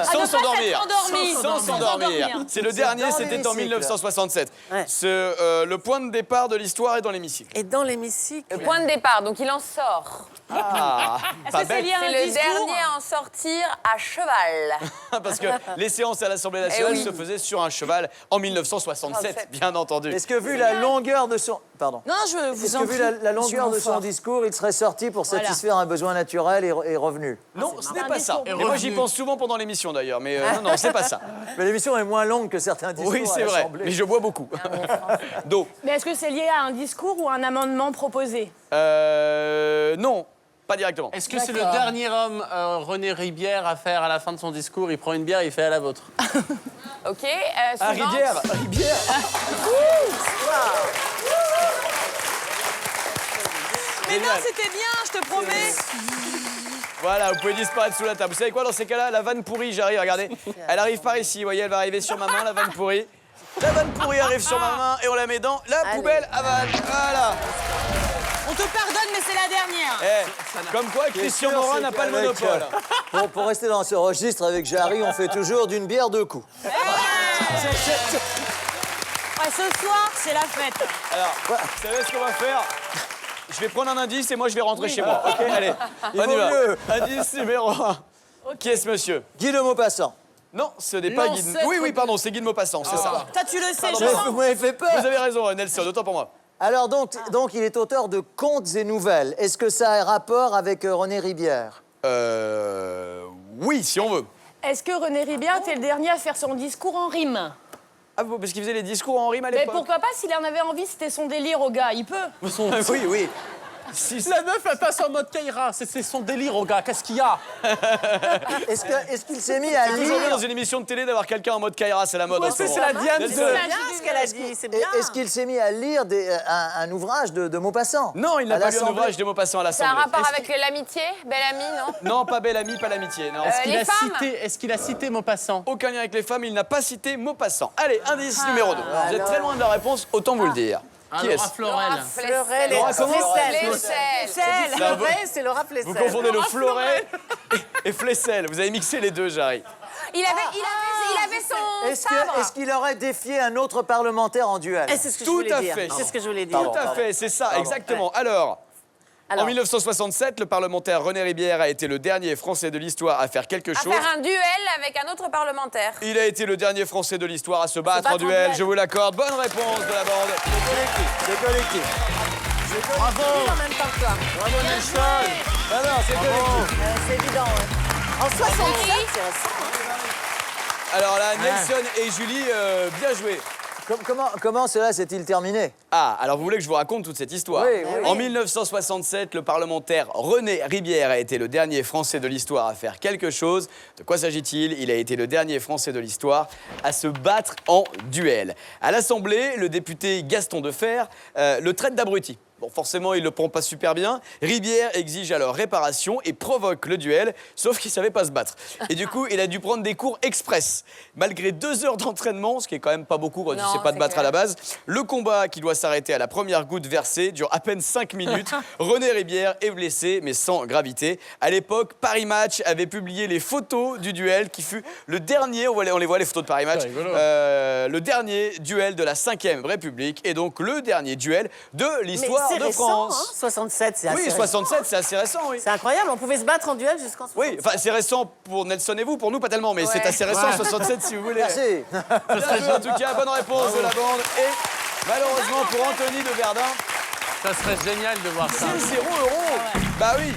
Sans s'endormir. endormi. Sans s'endormir. C'est le dernier, dans c'était en l'hémicycle. 1967. Ouais. Le point de départ de l'histoire est dans l'hémicycle. Et dans l'hémicycle. Point de départ, donc il en sort. Ah, Est-ce pas que c'est bête. lié à C'est un le discours? dernier à en sortir à cheval. Parce que les séances à l'Assemblée nationale Eh oui. se faisaient sur un cheval en 1967, bien entendu. Est-ce que vu la longueur de son... Pardon. Non, je vous Est-ce en que prie. vu la longueur de son discours, il serait sorti pour Voilà. satisfaire un besoin naturel et revenu? Non, ce n'est Un pas ça. discours. Et moi, j'y pense souvent pendant l'émission, d'ailleurs. Mais non, c'est pas ça. Mais l'émission est moins longue que certains discours Oui, c'est à vrai. l'Assemblée. Mais je bois beaucoup. D'eau. Mais est-ce que c'est lié à un discours ou un amendement proposé? Non, pas directement. Est-ce que c'est le dernier homme, René Ribière, à faire à la fin de son discours, il prend une bière, il fait à la vôtre? Ok, Ah, suivante. Ribière. Mais non, c'était bien, je te promets. Voilà, vous pouvez disparaître sous la table. Vous savez quoi, dans ces cas-là, la vanne pourrie, j'arrive, regardez. Elle arrive par ici, vous voyez, elle va arriver sur ma main, la vanne pourrie. La vanne pourrie arrive sur ma main et on la met dans la poubelle à vanne. Voilà. On te pardonne, mais c'est la dernière. Comme quoi, Christian Morin n'a pas le monopole. Pour rester dans ce registre avec Jarry, on fait toujours d'une bière deux coups. Ouais, ce soir, c'est la fête. Alors, vous savez ce qu'on va faire? Je vais prendre un indice et moi je vais rentrer chez moi. Ok, allez, on y vaut va. mieux. Indice numéro 1. Qui est ce monsieur? Guy de Maupassant. Non, ce n'est pas Guy. Oui, pardon, c'est Guy de Maupassant, c'est ça. Toi, tu le sais, Vous m'avez fait peur. Vous avez raison, Nelson, autant pour moi. Alors donc, il est auteur de contes et nouvelles. Est-ce que ça a un rapport avec René Ribière? Oui, si on veut. Est-ce que René Ribière était le dernier à faire son discours en rime? Ah, parce qu'il faisait les discours en rime à Mais l'époque. pourquoi pas, s'il en avait envie, c'était son délire au gars, il peut. Oui, oui. Si, La meuf, elle passe en mode Kaira. C'est son délire, au gars. Qu'est-ce qu'il y a? Est-ce qu'il s'est mis à c'est toujours bien dans lire? une émission de télé d'avoir quelqu'un en mode Kaira, c'est la mode. en ce C'est moment. la Diane Nelson. de... bien ce qu'elle a dit, c'est bien. Est-ce qu'il s'est mis à lire un ouvrage de Maupassant? Non, il n'a À pas lu un l'Assemblée? ouvrage de Maupassant à C'est un l'Assemblée. rapport avec l'amitié, belle amie, non? Non, pas belle amie, pas l'amitié. Non. Les femmes. Est-ce qu'il a cité Maupassant? Aucun lien avec les femmes, il n'a pas cité Maupassant. Allez, indice numéro 2. Vous êtes très loin de la réponse, autant vous le dire. Qui Laura est-ce? Florel. Florel et Laura, comment? Flessel. Ça va. C'est Laura Flessel. Vous confondez le fleuret et Flessel. Vous avez mixé les deux, Jarry. Il avait son sabre. Est-ce qu'il aurait défié un autre parlementaire en duel? Eh, c'est ce que je Tout voulais à dire. fait. C'est ce que je voulais dire. Tout à fait, c'est ça, exactement. Alors, en 1967, le parlementaire René Ribière a été le dernier Français de l'histoire à faire quelque À chose. faire un duel avec un autre parlementaire. Il a été le dernier Français de l'histoire à se battre en duel. Je vous l'accorde. Bonne réponse de la bande. C'est collectif. Bravo. En même temps que toi. Bravo Nelson. Ah non, c'est collectif. C'est évident. Ouais. En 67, c'est récent. Alors là, Nelson et Julie, bien joué. Comment cela s'est-il terminé? Ah, alors vous voulez que je vous raconte toute cette histoire? Oui, oui. En 1967, le parlementaire René Ribière a été le dernier Français de l'histoire à faire quelque chose. De quoi s'agit-il? Il a été le dernier Français de l'histoire à se battre en duel. À l'Assemblée, le député Gaston Defferre le traite d'abruti. Bon, forcément, il le prend pas super bien. Ribière exige alors réparation et provoque le duel, sauf qu'il savait pas se battre. Et du coup, il a dû prendre des cours express. Malgré 2 heures d'entraînement, ce qui est quand même pas beaucoup quand tu sais pas te battre à la base, le combat qui doit s'arrêter à la première goutte versée dure à peine 5 minutes. René Ribière est blessé, mais sans gravité. À l'époque, Paris Match avait publié les photos du duel qui fut le dernier, on les voit les photos de Paris Match, le dernier duel de la 5e République et donc le dernier duel de l'histoire de France. Hein, 67, c'est assez Oui, récent. 67, c'est assez récent, oui. C'est incroyable, on pouvait se battre en duel jusqu'en 67. Oui, enfin, c'est récent pour Nelson et vous, pour nous, pas tellement, mais c'est assez récent, 67, si vous voulez. Merci. Bien joué, en tout cas, bonne réponse de la bande. Et malheureusement pour Anthony de Verdun, Ça serait génial de voir ça. c'est 0 €. Bah oui.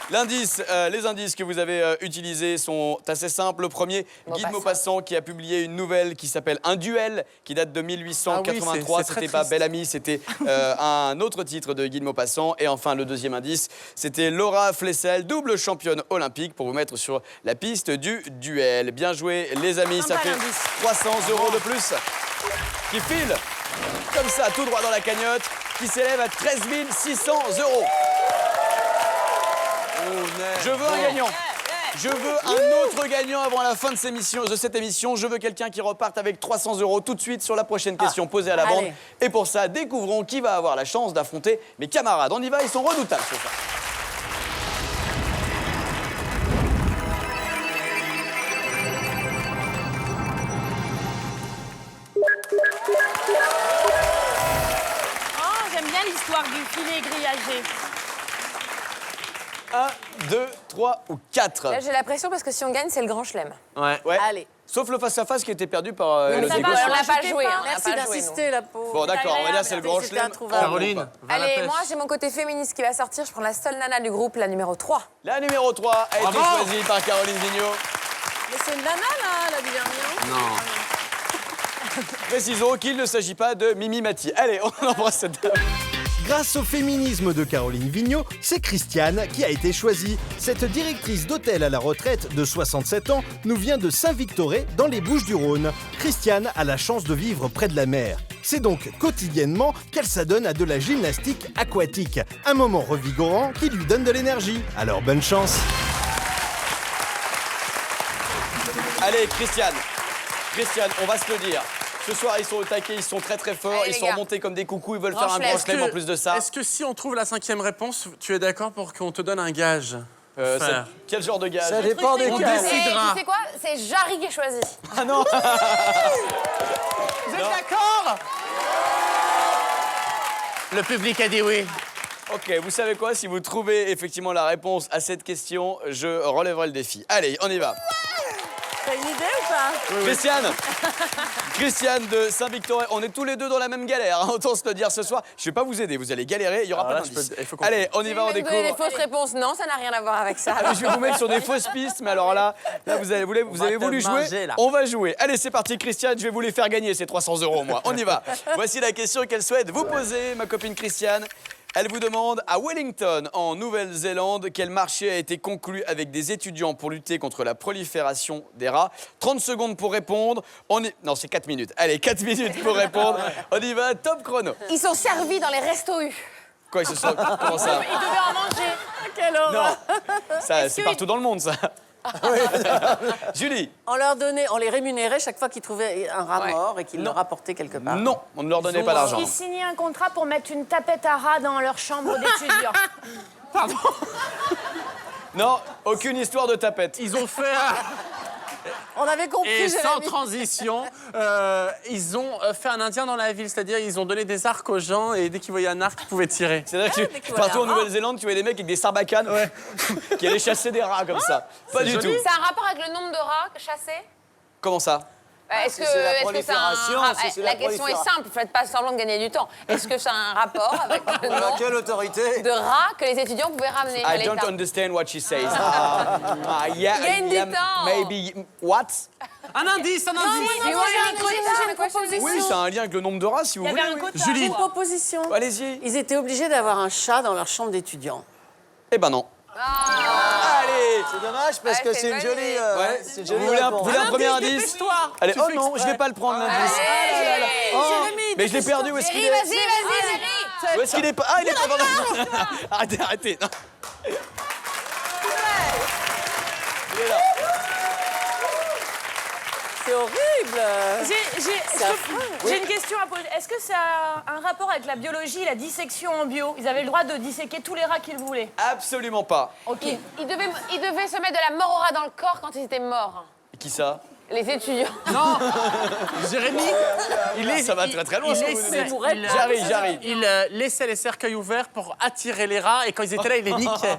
Les indices que vous avez utilisés sont assez simples. Le premier, Guy de Maupassant qui a publié une nouvelle qui s'appelle Un duel, qui date de 1883. c'est C'était très pas triste. Bel Ami, c'était un autre titre de Guy de Maupassant. Et enfin, le deuxième indice, c'était Laura Flessel, double championne olympique, pour vous mettre sur la piste du duel. Bien joué, les amis, ça fait 300 € de plus qui filent comme ça, tout droit dans la cagnotte, qui s'élève à 13 600 €. Je veux un gagnant. Je veux un autre gagnant avant la fin de cette émission. Je veux quelqu'un qui reparte avec 300 € tout de suite sur la prochaine question posée à la bande. allez. Et pour ça, découvrons qui va avoir la chance d'affronter mes camarades. On y va, ils sont redoutables ce soir. Oh, j'aime bien l'histoire du filet grillagé. 1, 2, 3 ou 4. Là, j'ai la pression parce que si on gagne, c'est le grand chelem. Ouais. Ouais. Allez. Sauf le face-à-face qui a été perdu par mais le ça Diego. va, On l'a pas J'étais joué. pas. Hein, on l'a Merci pas joué, d'insister, la pauvre. Bon, d'accord, on va dire c'est le grand C'était chelem. introuvable. Caroline, va à la Allez, pêche. moi, j'ai mon côté féministe qui va sortir. Je prends la seule nana du groupe, la numéro 3. La numéro 3 a été Bravo. choisie par Caroline Vigneault. Mais c'est une nana, là, la dernière. Non. Précisons qu'il ne s'agit pas de Mimi Mati. Allez, on embrasse cette dame. Grâce au féminisme de Caroline Vigneault, c'est Christiane qui a été choisie. Cette directrice d'hôtel à la retraite de 67 ans nous vient de Saint-Victoré dans les Bouches-du-Rhône. Christiane a la chance de vivre près de la mer. C'est donc quotidiennement qu'elle s'adonne à de la gymnastique aquatique. Un moment revigorant qui lui donne de l'énergie. Alors bonne chance. Allez, Christiane, on va se le dire. Ce soir, ils sont au taquet, ils sont très très forts, Allez, ils les sont gars. remontés comme des coucous, ils veulent Grand faire un chelem. grand chelem en plus de ça. Est-ce que si on trouve la 5e réponse, tu es d'accord pour qu'on te donne un gage frère. Quel genre de gage? Ça dépend On desquels. décide. Et Cidra. tu sais quoi? C'est Jarry qui est choisi. Ah non. Vous êtes d'accord? Le public a dit oui. Ok, vous savez quoi? Si vous trouvez effectivement la réponse à cette question, je relèverai le défi. Allez, on y va. T'as une idée ou pas? Christiane de Saint-Victoré, on est tous les deux dans la même galère, hein, autant se le dire ce soir. Je vais pas vous aider, vous allez galérer, il y aura Alors pas là, d'indice. il faut qu'on- Allez, on y va, on Vous me donner découvre. des fausses réponses. Non, ça n'a rien à voir avec ça. Ah, mais je vais vous mettre sur des fausses pistes, mais alors là vous avez va voulu te jouer, manger, là. on va jouer. Allez, c'est parti, Christiane, je vais vous les faire gagner ces 300 €, moi. On y va. Voici la question qu'elle souhaite vous poser, ma copine Christiane. Elle vous demande, à Wellington, en Nouvelle-Zélande, quel marché a été conclu avec des étudiants pour lutter contre la prolifération des rats? 30 secondes pour répondre. Non, c'est 4 minutes. Allez, 4 minutes pour répondre. On y va, top chrono. Ils sont servis dans les restos U. Quoi, ils se sont... Comment ça? Il devait en manger. Quelle horreur. Non, ça, c'est partout dans le monde, ça. Julie? On leur donnait, on les rémunérait chaque fois qu'ils trouvaient un rat Ouais. mort et qu'ils le rapportaient quelque part. Non, on ne leur donnait pas d'argent. Ils signaient un contrat pour mettre une tapette à rats dans leur chambre d'étudiants. Non, aucune histoire de tapette. Ils ont fait On avait compris, et sans Jérémy. transition, ils ont fait un indien dans la ville, c'est-à-dire ils ont donné des arcs aux gens et dès qu'ils voyaient un arc, ils pouvaient tirer. C'est-à-dire que mais tu partout vois, en Nouvelle-Zélande, tu vois des mecs avec des sarbacanes qui allaient chasser des rats comme ça. Pas du joli. tout. C'est un rapport avec le nombre de rats chassés? Comment ça? Est-ce si que c'est la c'est un prolifération, si c'est La la question est prolifération. simple, faites pas semblant de gagner du temps. Est-ce que c'est un rapport avec le nombre Quelle autorité? de rats que les étudiants pouvaient ramener à I don't l'État? understand what she says. Yeah, Gagne du temps. maybe what? Un indice, un indice. Mais moi, j'ai une proposition. Oui, ça a un lien avec le nombre de rats, si vous Il y voulez. avait un oui. quota. J'ai Julie. une proposition. Allez-y. Ils étaient obligés d'avoir un chat dans leur chambre d'étudiants. Eh ben non. Allez. C'est dommage parce Ouais, que c'est c'est une une bonne jolie. idée. Ouais. c'est une Vous jolie voulez un, réponse. vous voulez un premier indice? Dépêche-toi. Allez, Tu oh fais non, exprès. je vais pas le prendre l'indice. Jérémy, Mais je l'ai perdu, où est-ce qu'il Jerry, est? vas-y, vas-y, Jerry. Où est-ce qu'il est pas? Ah, il est pas dans la... Arrêtez, arrêtez. Non. Il est là. C'est horrible. J'ai une question à poser. Est-ce que ça a un rapport avec la biologie, la dissection en bio? Ils avaient le droit de disséquer tous les rats qu'ils voulaient. Absolument pas. Ok. Ils devaient se mettre de la mort au rat dans le corps quand ils étaient morts. Qui ça? Les étudiants. Non, Jérémy, Ça va très très loin, ce que vous dites. J'arrive. Il laissait les cercueils ouverts pour attirer les rats et quand ils étaient là, il les niquait.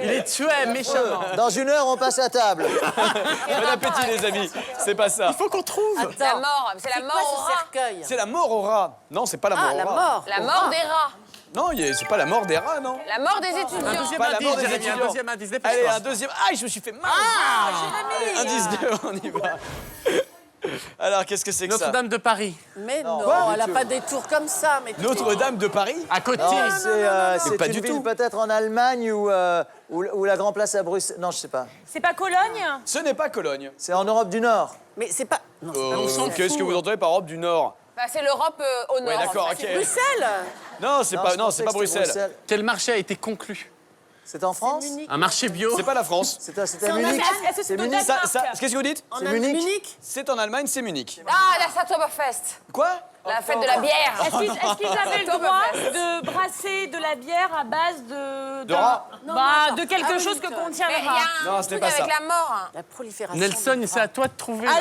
Il les tuait méchamment. Dans 1 heure, on passe à table. Bon appétit, les amis. C'est pas ça. Il faut qu'on trouve. C'est la mort. C'est la mort au ce rat. cercueil? C'est la mort au rat. Non, c'est pas la mort au La rat. mort. La mort des rats. Non, c'est pas la mort des rats, non. La mort des Un étudiants. deuxième Pas la mort indice, des Jérémy, un étudiants. deuxième indice. Allez, Dépêche-toi. un deuxième. Ah, je me suis fait mal. Allez, indice 2, on y va. Alors, qu'est-ce que c'est que ça? Notre-Dame de Paris. Mais non, Pas elle du a tout. pas des tours comme ça. Mais Notre-Dame de Paris? À côté. Non, c'est pas une du ville tout. peut-être en Allemagne ou la Grand Place à Bruxelles. Non, je sais pas. C'est pas Cologne? Ce n'est pas Cologne. C'est en Europe du Nord. Mais c'est pas. Non, c'est pas- on s'en Qu'est-ce fout. que vous entendez par Europe du Nord? Bah, c'est l'Europe au nord. Ouais, d'accord, en ok. fait. Bruxelles. Non, c'est je pas pensais que c'était Bruxelles. Quel marché a été conclu? C'est en France? Munich. Un marché bio. C'est pas la France. C'est à en Munich. Est-ce que c'est au Munich. Danemark? Qu'est-ce que vous dites? En C'est Allemagne, Munich. C'est en Allemagne, c'est Munich. Ah, la Oktoberfest. Quoi? La fête de la bière. Est-ce qu'ils avaient le droit de brasser de la bière à base De rats? de quelque chose que contient Mais le il y rat? a un Non, c'était truc pas avec ça. la mort. La prolifération. Nelson, des c'est à toi de trouver. là.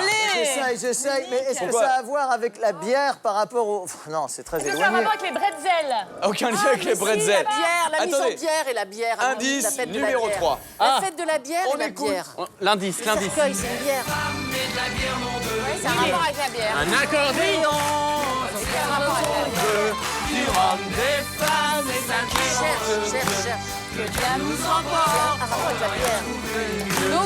J'essaye. Mais est-ce que Pourquoi? ça a à voir avec la bière par rapport au... Non, c'est très Est-ce que ça a un éloigné. rapport avec les bretzels? Aucun lien avec les bretzels. La bière, la mise en Attendez. bière et la bière. à mon avis, Indice la fête de la numéro bière. 3. La fête de la bière On et la écoute. bière. L'indice, Le l'indice. cercueil, c'est une bière. Oui, c'est un rapport avec la bière. Un accordéon. C'est un rapport avec la bière. Cherche. Un rapport avec la bière.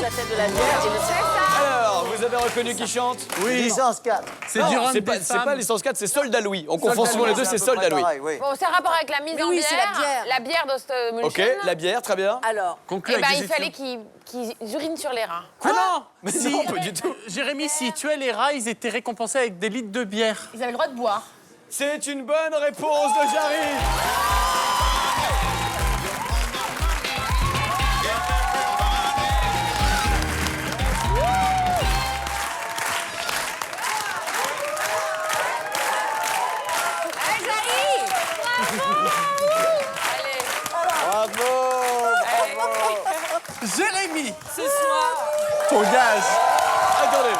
La fête de la bière et le cercueil. Alors, vous avez reconnu qui chante? Oui. Licence 4. C'est Non, du rhum c'est des pas, c'est femmes. pas licence 4, c'est Soldat Louis. On confond souvent les deux, c'est Soldat Louis. Oui. Bon, c'est un rapport avec la mise Mais en oui, bière. c'est la bière. La bière d'Ostmünchen. Ok, la bière, très bien. Alors, Conclu Eh avec ben, des il fallait étudiants. qu'ils urinent sur les rats. Quoi? Non, Mais non, pas du tout. Jérémy, s'ils tuaient les rats, ils étaient récompensés avec des litres de bière. Ils avaient le droit de boire. C'est une bonne réponse de Jarry. Allez, Jarry. Allez. Bravo. Jérémy, ce soir, ton gage. Attendez.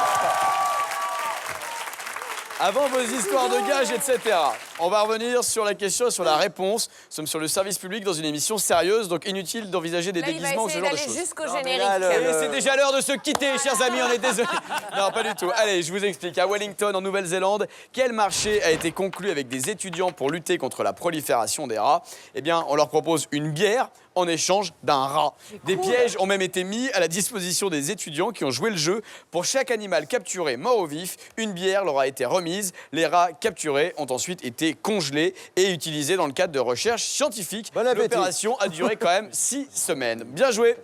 Avant vos histoires de gages, etc., on va revenir sur la question, sur la réponse. Nous sommes sur le service public dans une émission sérieuse, donc inutile d'envisager des Là, il va déguisements ou ce essayer genre de d'aller choses. jusqu'au mais générique. là, Et c'est déjà l'heure de se quitter, chers amis, on est désolé. Non, pas du tout. Allez, je vous explique. À Wellington, en Nouvelle-Zélande, quel marché a été conclu avec des étudiants pour lutter contre la prolifération des rats? Eh bien, on leur propose une bière en échange d'un rat. Des pièges ont même été mis à la disposition des étudiants qui ont joué le jeu. Pour chaque animal capturé mort au vif, une bière leur a été remise. Les rats capturés ont ensuite été congelés et utilisés dans le cadre de recherches scientifiques. Bon appétit. L'opération a duré quand même 6 semaines. Bien joué.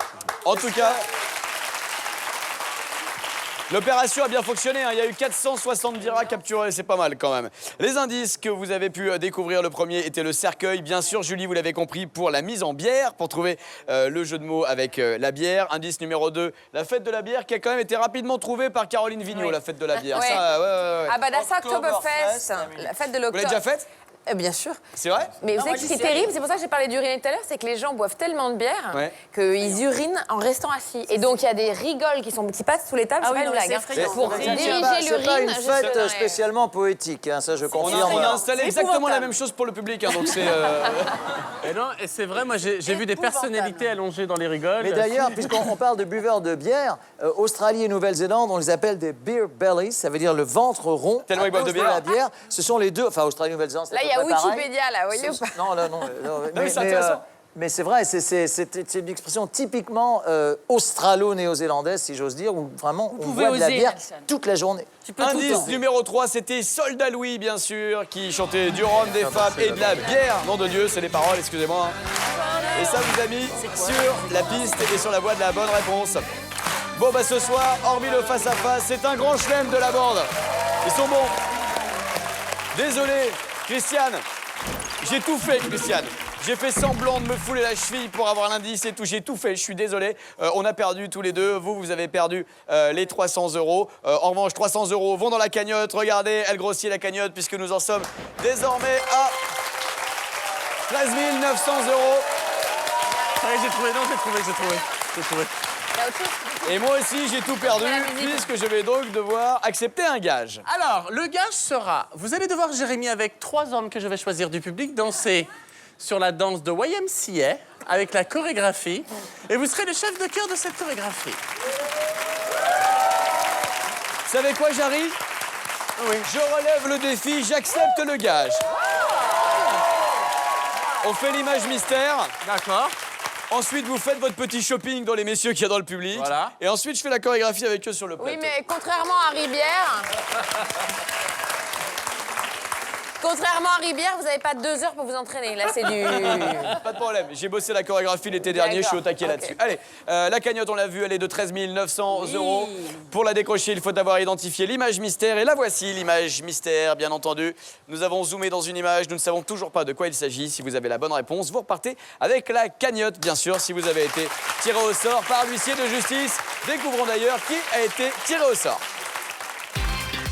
En tout cas... L'opération a bien fonctionné, hein. Il y a eu 470 rats capturés, c'est pas mal quand même. Les indices que vous avez pu découvrir, le premier était le cercueil. Bien sûr, Julie, vous l'avez compris, pour la mise en bière, pour trouver le jeu de mots avec la bière. Indice numéro 2, la fête de la bière qui a quand même été rapidement trouvée par Caroline Vigneault, la fête de la bière. Ouais. Ça, ouais. Ah bah, la Oktoberfest, la fête de Vous l'avez l'octobre. déjà faite? Bien sûr. C'est vrai? Mais vous savez moi, que j'y ce qui est suis allée. terrible, c'est pour ça que j'ai parlé d'uriner tout à l'heure, c'est que les gens boivent tellement de bière Ouais. qu'ils urinent en restant assis. Et donc il y a des rigoles qui passent sous les tables, Ah c'est oui, pas une non, blague. c'est hein. effrayant. Pour C'est diriger C'est pas l'urine une juste dans fête les- spécialement poétique, hein, ça je On confirme. a installé C'est exactement la épouvantable. même chose pour le public, hein, donc c'est... Et non, et c'est vrai, moi j'ai vu des personnalités allongées dans les rigoles. Mais d'ailleurs, puisqu'on parle de buveurs de bière, Australie et Nouvelle-Zélande, on les appelle des beer bellies, ça veut dire le ventre rond. Tellement ils à boivent de cause bière. la bière. Ce sont les deux, enfin Australie et Nouvelle-Zélande, c'est Là, à il peu y a près pareil. Wikipédia, là, vous voyez ou pas? Non, là, non. mais c'est intéressant. Mais c'est vrai, c'est une expression typiquement australo-néo-zélandaise, si j'ose dire, où vraiment on pouvez boit de la oser, bière Nelson. toute la journée. Indice numéro 3, c'était Soldat Louis, bien sûr, qui chantait du rhum, des femmes et de la bière. Nom de Dieu, c'est les paroles, excusez-moi. Et ça vous a mis sur la piste et sur la voie de la bonne réponse. Bon, bah ce soir, hormis le face-à-face, c'est un grand chelem de la bande. Ils sont bons. Désolé Christiane, j'ai tout fait, Christiane. J'ai fait semblant de me fouler la cheville pour avoir l'indice et tout. J'ai tout fait, je suis désolé. On a perdu tous les deux. Vous avez perdu les 300 €. En revanche, 300 € vont dans la cagnotte. Regardez, elle grossit la cagnotte puisque nous en sommes désormais à 13 900 €. Ouais, j'ai trouvé, non, j'ai trouvé. Il y a autre chose. Et moi aussi, j'ai tout perdu La musique. puisque je vais donc devoir accepter un gage. Alors, le gage sera, vous allez devoir, Jérémy, avec 3 hommes que je vais choisir du public, danser sur la danse de YMCA avec la chorégraphie. Et vous serez le chef de chœur de cette chorégraphie. Vous savez quoi, Jarry? Oui. Je relève le défi, j'accepte le gage. On fait l'image mystère. D'accord. Ensuite, vous faites votre petit shopping dans les messieurs qu'il y a dans le public. Voilà. Et ensuite, je fais la chorégraphie avec eux sur le plateau. Oui, mais contrairement à Ribière... Contrairement à Ribière, vous n'avez pas 2 heures pour vous entraîner. Là, c'est du... Pas de problème, j'ai bossé la chorégraphie l'été dernier, je suis au taquet Ok. là-dessus. Allez, la cagnotte, on l'a vu, elle est de 13 900 €. Pour la décrocher, il faut avoir identifié l'image mystère. Et la voici, l'image mystère, bien entendu. Nous avons zoomé dans une image, nous ne savons toujours pas de quoi il s'agit. Si vous avez la bonne réponse, vous repartez avec la cagnotte, bien sûr, si vous avez été tiré au sort par l'huissier de justice. Découvrons d'ailleurs qui a été tiré au sort.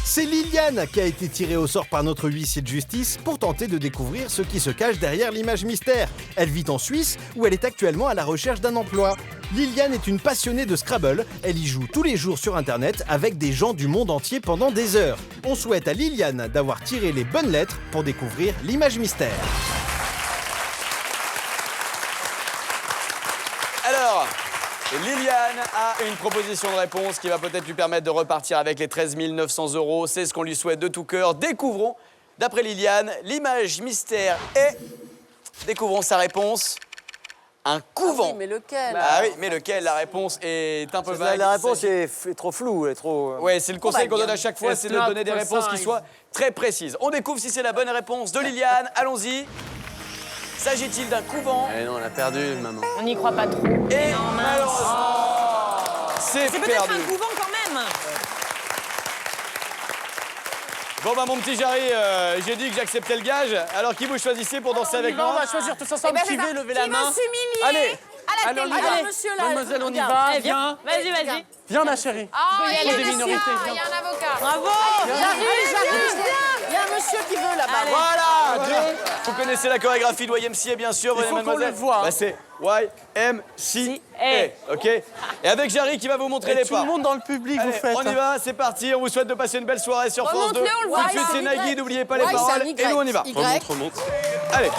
C'est Liliane qui a été tirée au sort par notre huissier de justice pour tenter de découvrir ce qui se cache derrière l'image mystère. Elle vit en Suisse où elle est actuellement à la recherche d'un emploi. Liliane est une passionnée de Scrabble. Elle y joue tous les jours sur Internet avec des gens du monde entier pendant des heures. On souhaite à Liliane d'avoir tiré les bonnes lettres pour découvrir l'image mystère. Alors, Liliane a une proposition de réponse qui va peut-être lui permettre de repartir avec les 13 900 €. C'est ce qu'on lui souhaite de tout cœur. Découvrons, d'après Liliane, l'image mystère est... Découvrons sa réponse. Un couvent. Oui, mais lequel? Ah oui, mais lequel? La réponse est un peu vague. La réponse est trop floue, elle est trop... Ouais, c'est le conseil qu'on donne à chaque fois, c'est de Est-ce donner des que réponses ça, qui il- soient très précises. On découvre si c'est la bonne réponse de Liliane. Allons-y. S'agit-il d'un couvent? Eh non, on a perdu, maman. On n'y croit pas trop. Et malheureusement, c'est C'est peut-être perdu. un couvent quand même. Bon bah mon petit Jarry, j'ai dit que j'acceptais le gage. Alors qui vous choisissez pour danser avec On moi? va choisir tous ensemble. Eh ben, Qui c'est ça. veut lever la Qui main? veut s'humilier Allez. à la Allez, on télé? y va. Allez, monsieur, là. Mademoiselle, on y Regarde. va. Allez, Viens. Vas-y. Viens, ma chérie. Ah, il y a Des un minorités, avocat. viens. Il y a un avocat. Bravo. Il y a un monsieur qui veut là-bas. Voilà. Vous connaissez la chorégraphie de YMCA bien sûr, Il faut qu'on mademoiselle. le voit, hein. Bah, c'est YMCA, ok. Et avec Jarry qui va vous montrer Et les tout pas. le monde dans le public, Allez, vous faites. on y va, c'est parti. On vous souhaite de passer une belle soirée sur France 2. Remonte-le, on le Tout de voit. suite, c'est Y. Nagui, n'oubliez pas les Ouais, c'est paroles. un Y. Et nous, on y va. Y. Allez.